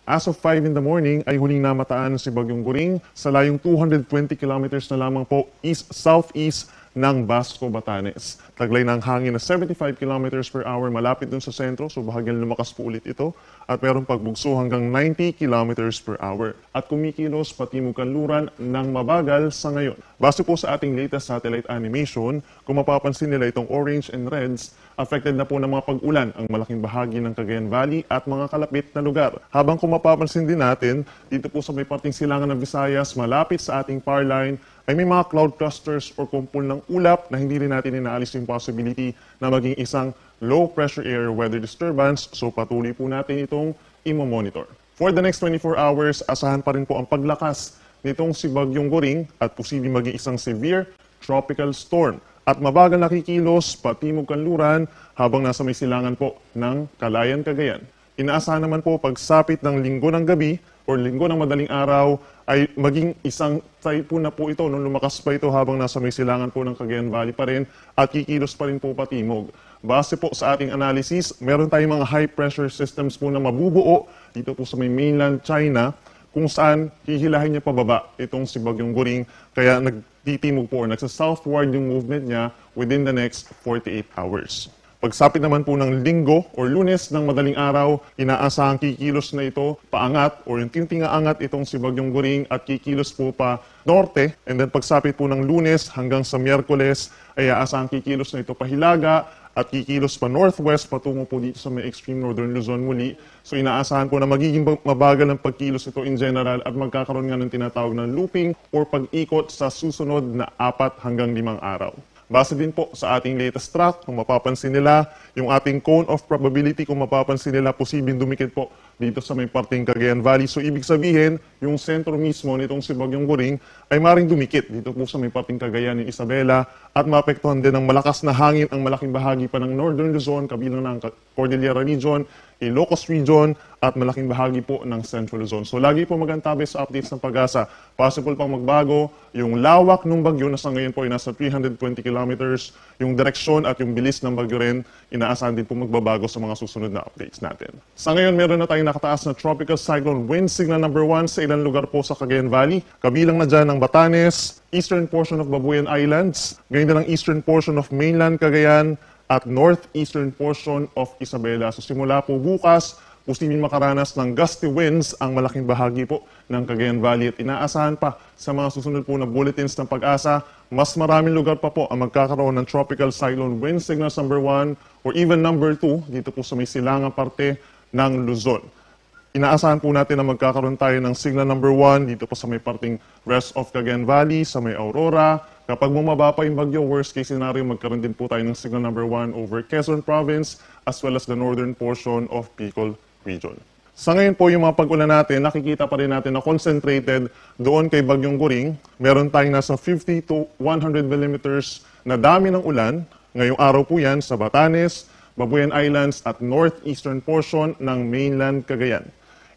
As of 5 in the morning ay huling namataan si Bagyong Guring sa layong 220 kilometers na lamang po east-southeast ng Basco, Batanes. Taglay ng hangin na 75 kilometers per hour malapit dun sa sentro, so bahagyang lumakas po ulit ito. At mayroong pagbugso hanggang 90 kilometers per hour. At kumikilos patimog kanluran ng mabagal sa ngayon. Base po sa ating latest satellite animation, kung mapapansin nila itong orange and reds, affected na po ng mga pag-ulan ang malaking bahagi ng Cagayan Valley at mga kalapit na lugar. Habang kung mapapansin din natin, dito po sa may parting silangan ng Visayas, malapit sa ating power line, ay may mga cloud clusters or kumpul ng ulap na hindi rin natin inaalis yung possibility na maging isang low pressure area weather disturbance, so patuloy po natin itong i-monitor. For the next 24 hours, asahan pa rin po ang paglakas nitong si Bagyong Guring at posibleng maging isang severe tropical storm at mabagal na kikilos patimog kanluran habang nasa may silangan po ng Calayan, Cagayan. Inaasahan naman po pagsapit ng linggo ng gabi o linggo ng madaling araw ay maging isang typhoon na po ito nung lumakas pa ito habang nasa may silangan po ng Cagayan Valley pa rin at kikilos pa rin po patimog. Base po sa ating analysis, meron tayong mga high pressure systems po na mabubuo dito po sa may mainland China kung saan hihilahin niya pababa itong si Bagyong Guring kaya nagtitimog po or nagsa-southward yung movement niya within the next 48 hours. Pagsapit naman po ng linggo or lunes ng madaling araw, inaasahang kikilos na ito paangat or yung tintinga-angat itong si Bagyong Guring at kikilos po pa norte. And then pagsapit po ng lunes hanggang sa Miyerkules ay aasahang kikilos na ito pahilaga at kikilos pa northwest patungo po dito sa may extreme northern Luzon muli. So inaasahan po na magiging mabagal ang pagkilos ito in general at magkakaroon nga ng tinatawag na looping or pag-ikot sa susunod na 4 hanggang 5 araw. Base din po sa ating latest track, kung mapapansin nila, yung ating cone of probability, kung mapapansin nila, posibleng dumikit po dito sa may parting Cagayan Valley. So ibig sabihin, yung sentro mismo nitong si Bagyong Guring ay maring dumikit dito po sa may parting Cagayan ni Isabela at maapektuhan din ng malakas na hangin ang malaking bahagi pa ng Northern Luzon, kabilang ng Cordillera Region, Ilocos Region at malaking bahagi po ng Central Luzon. So lagi po magantabi sa updates ng Pag-asa. Possible pang magbago yung lawak ng bagyo na sa ngayon po ay nasa 320 kilometers, yung direksyon at yung bilis ng bagyo rin, inaasahan din po magbabago sa mga susunod na updates natin. Sa ngayon, meron na tayong nakataas na tropical cyclone wind signal number 1 sa ilang lugar po sa Cagayan Valley. Kabilang na dyan ng Batanes, eastern portion of Babuyan Islands, ganyan din ang eastern portion of mainland Cagayan, at northeastern portion of Isabela. So simula po bukas, posibleng makaranas ng gusty winds ang malaking bahagi po ng Cagayan Valley at inaasahan pa sa mga susunod po na bulletins ng Pag-asa, mas maraming lugar pa po ang magkakaroon ng tropical cyclone wind signals number 1 or even number 2 dito po sa may silangang parte ng Luzon. Inaasahan po natin na magkakaroon tayo ng signal number 1 dito po sa may parting rest of Cagayan Valley, sa may Aurora. Kapag bumaba pa yung bagyo, worst case scenario, magkaroon din po tayo ng signal number 1 over Quezon Province as well as the northern portion of Bicol Region. Sa ngayon po, yung mga pag-ulan natin, nakikita pa rin natin na concentrated doon kay Bagyong Guring. Meron tayong nasa 50 to 100 millimeters na dami ng ulan. Ngayong araw po yan sa Batanes, Babuyan Islands at northeastern portion ng mainland Cagayan.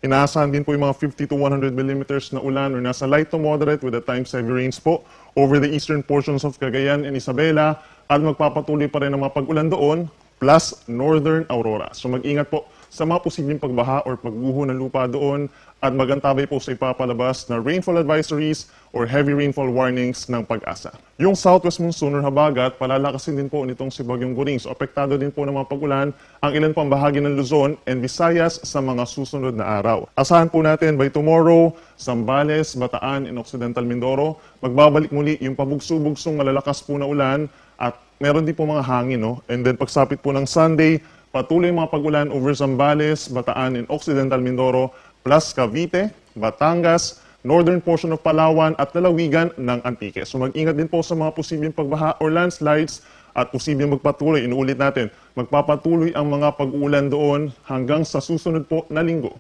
Inaasahan din po yung mga 50 to 100 millimeters na ulan or nasa light to moderate with at times heavy rains po over the eastern portions of Cagayan and Isabela at magpapatuloy pa rin ang mga pag-ulan doon plus northern Aurora. So mag-ingat po sa mga posibleng pagbaha or pagguho ng lupa doon at magantabay po sa ipapalabas na rainfall advisories or heavy rainfall warnings ng Pag-asa. Yung southwest monsoon or habagat, palalakasin din po nitong si Bagyong Guring. So apektado din po ng mga pag-ulan ang ilan pang bahagi ng Luzon and Visayas sa mga susunod na araw. Asahan po natin by tomorrow, Zambales, Bataan, and Occidental Mindoro, magbabalik muli yung pabugso-bugsong malalakas po na ulan at meron din po mga hangin. No? And then pagsapit po ng Sunday, patuloy mga pag-ulan over Zambales, Bataan, and Occidental Mindoro, plus Cavite, Batangas, northern portion of Palawan at lalawigan ng Antique. So mag-ingat din po sa mga posibleng pagbaha or landslides at posibleng magpatuloy. Inuulit natin, magpapatuloy ang mga pag-uulan doon hanggang sa susunod po na linggo.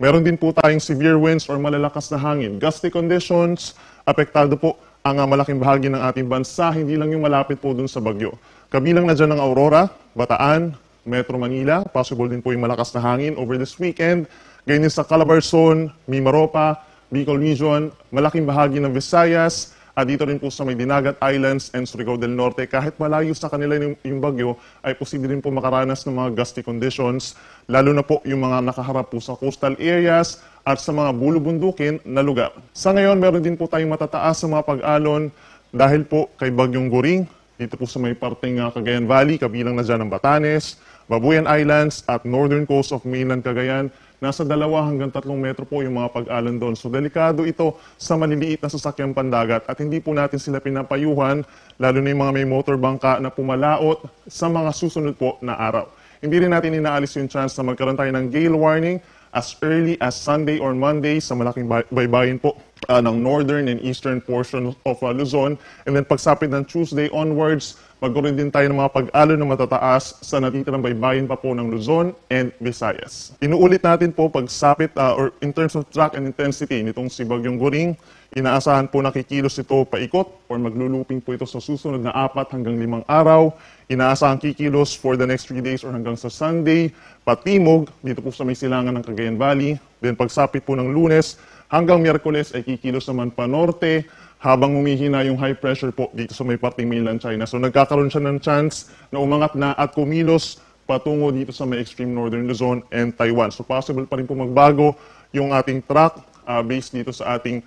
Meron din po tayong severe winds or malalakas na hangin. Gusty conditions, apektado po ang malaking bahagi ng ating bansa, hindi lang yung malapit po dun sa bagyo. Kabilang na dyan ng Aurora, Bataan, Metro Manila, possible din po yung malakas na hangin over this weekend. Ganyan sa Calabarzon, Mimaropa, Bicol Region, malaking bahagi ng Visayas, At dito rin po sa may Dinagat Islands and Surigao del Norte, kahit malayo sa kanila yung bagyo, ay posible rin po makaranas ng mga gusty conditions, lalo na po yung mga nakaharap po sa coastal areas at sa mga bulubundukin na lugar. Sa ngayon, meron din po tayong matataas sa mga pag-alon dahil po kay Bagyong Goring, dito po sa may parteng Cagayan Valley, kabilang na dyan ng Batanes, Babuyan Islands at northern coast of mainland Cagayan. Nasa 2 hanggang 3 metro po yung mga pag-alon doon. So delikado ito sa maliliit na sasakyang pandagat at hindi po natin sila pinapayuhan, lalo na yung mga may motor bangka na pumalaot sa mga susunod po na araw. Hindi rin natin inaalis yung chance na magkaroon tayo ng gale warning as early as Sunday or Monday sa malaking baybayin po ng northern and eastern portion of Luzon. And then pagsapit ng Tuesday onwards, magkaroon din tayo ng mga pag-alon na matataas sa natitirang baybayin pa po ng Luzon and Visayas. Inuulit natin po pagsapit or in terms of track and intensity nitong si Bagyong Goring, inaasahan po na kikilos ito paikot or magluluping po ito sa susunod na 4 hanggang 5 araw. Inaasahan kikilos for the next 3 days or hanggang sa Sunday, patimog dito po sa may silangan ng Cagayan Valley. Then pagsapit po ng Lunes hanggang Miyerkules ay kikilos naman pa norte, habang humihina yung high pressure po dito sa may parteng mainland China. So nagkakaroon siya ng chance na umangat na at kumilos patungo dito sa may extreme northern Luzon and Taiwan. So possible pa rin po magbago yung ating track based dito sa ating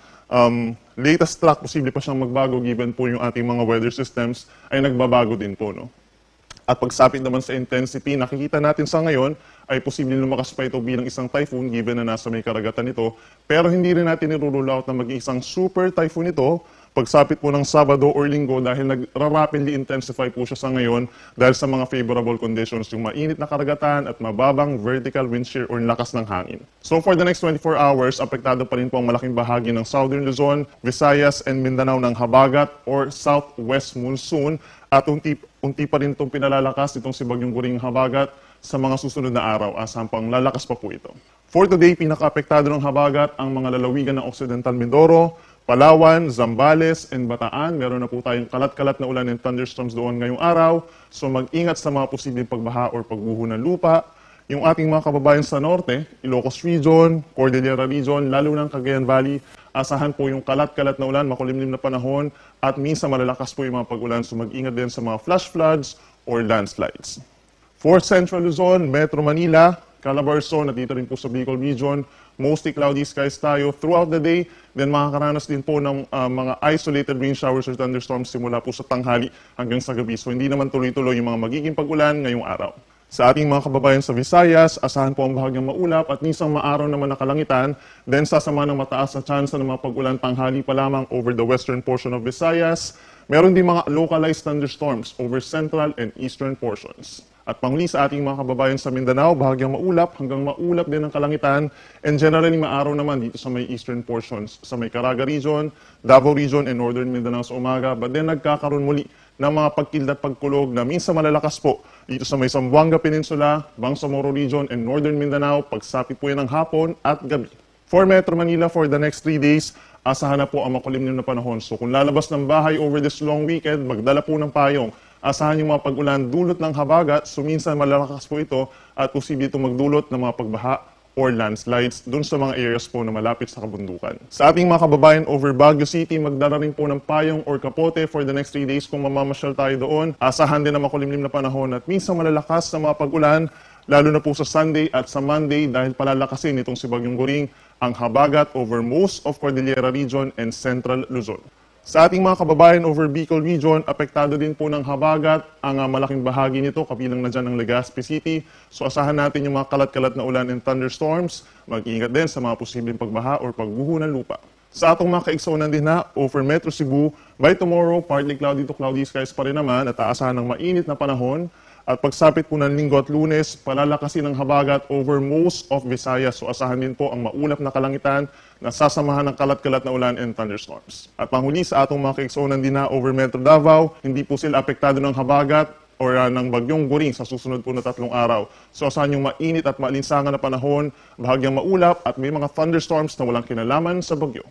latest track. Posible pa siyang magbago given po yung ating mga weather systems ay nagbabago din po. No? At pagsapit naman sa intensity, nakikita natin sa ngayon ay posibleng lumakas pa ito bilang isang typhoon given na nasa may karagatan ito. Pero hindi rin natin nirule out na maging isang super typhoon ito pagsapit po ng Sabado or Linggo dahil nagra-rapidly intensify po siya sa ngayon dahil sa mga favorable conditions, yung mainit na karagatan at mababang vertical wind shear or lakas ng hangin. So for the next 24 hours, apektado pa rin po ang malaking bahagi ng Southern Luzon, Visayas and Mindanao ng habagat or southwest monsoon at unti pa rin itong pinalalakas itong si Bagyong Goring habagat sa mga susunod na araw. Asahan pang lalakas pa po ito. For today, pinaka-apektado ng habagat ang mga lalawigan ng Occidental Mindoro, Palawan, Zambales, and Bataan. Meron na po tayong kalat-kalat na ulan and thunderstorms doon ngayong araw. So mag-ingat sa mga posibleng pagbaha or pagbuho ng lupa. Yung ating mga kababayan sa norte, Ilocos Region, Cordillera Region, lalo ng Cagayan Valley, asahan po yung kalat-kalat na ulan, makulimlim na panahon, at minsan malalakas po yung mga pag-ulan. So mag-ingat din sa mga flash floods or landslides. For Central Luzon, Metro Manila, Calabarzon, at dito rin po sa Bicol Region, mostly cloudy skies tayo throughout the day. Then makakaranas din po ng mga isolated rain showers or thunderstorms simula po sa tanghali hanggang sa gabi. So hindi naman tuloy-tuloy yung mga magiging pag-ulan ngayong araw. Sa ating mga kababayan sa Visayas, asahan po ang bahagyang maulap at minsan maaraw naman na kalangitan. Then sasama ng mataas na chance ng mga pag-ulan tanghali pa lamang over the western portion of Visayas. Meron din mga localized thunderstorms over central and eastern portions. At panghuli sa ating mga kababayan sa Mindanao, bahagyang maulap hanggang maulap din ang kalangitan and generally maaraw naman dito sa may eastern portions, sa may Caraga Region, Davao Region, and northern Mindanao sa umaga. But then nagkakaroon muli ng mga pagkilda at pagkulog na minsan malalakas po dito sa may Zamboanga Peninsula, Bangsamoro Region, and northern Mindanao, pagsapit po yan ng hapon at gabi. For Metro Manila for the next 3 days, asahan na po ang makulimlim na panahon. So kung lalabas ng bahay over this long weekend, magdala po ng payong. Asahan yung mga pag-ulan dulot ng habagat, so minsan malalakas po ito at posible ito magdulot ng mga pagbaha or landslides dun sa mga areas po na malapit sa kabundukan. Sa ating mga kababayan over Baguio City, magdala rin po ng payong or kapote for the next 3 days kung mamamasyal tayo doon. Asahan din ang makulimlim na panahon at minsan malalakas na mga pag-ulan, lalo na po sa Sunday at sa Monday dahil palalakasin itong si Bagyong Goring ang habagat over most of Cordillera Region and Central Luzon. Sa ating mga kababayan over Bicol Region, apektado din po ng habagat ang malaking bahagi nito, kabilang na dyan ng Legazpi City. So asahan natin yung mga kalat-kalat na ulan and thunderstorms. Mag-ingat din sa mga posibleng pagbaha or pagbuho ng lupa. Sa atong mga kaigsonan din na over Metro Cebu, by tomorrow, partly cloudy to cloudy skies pa rin naman at aasahan ng mainit na panahon. At pagsapit po ng Linggo at Lunes, palalakasin ang habagat over most of Visayas. So asahan din po ang maulap na kalangitan na sasamahan ng kalat-kalat na ulan and thunderstorms. At panghuli sa atong mga kaigsonan din na over Metro Davao, hindi po sila apektado ng habagat or ng Bagyong Goring sa susunod po na 3 araw. So asahan yung mainit at maalinsangan na panahon, bahagyang maulap at may mga thunderstorms na walang kinalaman sa bagyo.